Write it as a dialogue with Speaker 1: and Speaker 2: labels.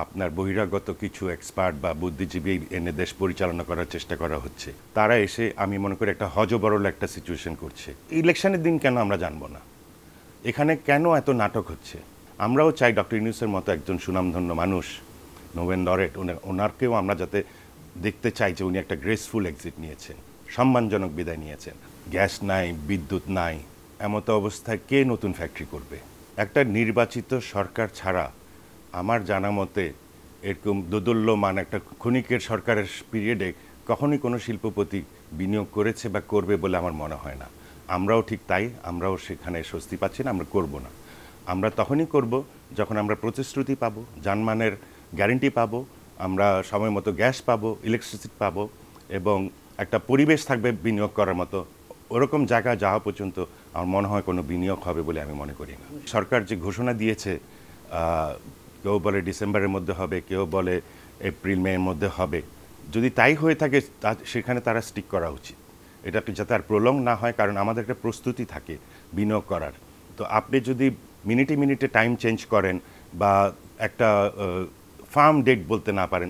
Speaker 1: আপনার বহিরাগত কিছু এক্সপার্ট বা বুদ্ধিজীবী এনে দেশ পরিচালনা করার চেষ্টা করা হচ্ছে, তারা এসে আমি মনে করি একটা হযবরল একটা সিচুয়েশন করছে। ইলেকশনের দিন কেন আমরা জানবো না? এখানে কেন এত নাটক হচ্ছে? আমরাও চাই ডক্টর ইউনূসের মতো একজন সুনামধন্য মানুষ, নোবেল লরেট, ওনারকেও আমরা যাতে দেখতে চাই যে উনি একটা গ্রেসফুল এক্সিট নিয়েছেন, সম্মানজনক বিদায় নিয়েছেন। গ্যাস নাই, বিদ্যুৎ নাই, এমতো অবস্থায় কে নতুন ফ্যাক্টরি করবে? একটা নির্বাচিত সরকার ছাড়া আমার জানা মতে এরকম দোদুল্যমান একটা ক্ষণিকের সরকারের পিরিয়ডে কখনোই কোনো শিল্পপতি বিনিয়োগ করেছে বা করবে বলে আমার মনে হয় না। আমরাও ঠিক তাই, আমরাও সেখানে স্বস্তি পাচ্ছি না, আমরা করব না। আমরা তখনই করব যখন আমরা প্রতিশ্রুতি পাবো, জানমানের গ্যারেন্টি পাবো, আমরা সময় মতো গ্যাস পাবো, ইলেকট্রিসিটি পাবো এবং একটা পরিবেশ থাকবে বিনিয়োগ করার মতো। ওরকম জায়গা যাওয়া পর্যন্ত আমার মনে হয় কোনো বিনিয়োগ হবে বলে আমি মনে করি না। সরকার যে ঘোষণা দিয়েছে, কেউ বলে ডিসেম্বরের মধ্যে হবে, কেউ বলে এপ্রিল মে এর মধ্যে হবে, যদি তাই হয়ে থাকে সেখানে তারা স্টিক করা উচিত। এটা যাতে আর প্রলং না হয়, কারণ আমাদের একটা প্রস্তুতি থাকে বিনিয়োগ করার। তো আপনি যদি মিনিটে মিনিটে টাইম চেঞ্জ করেন বা একটা ফার্ম ডেট বলতে না পারেন,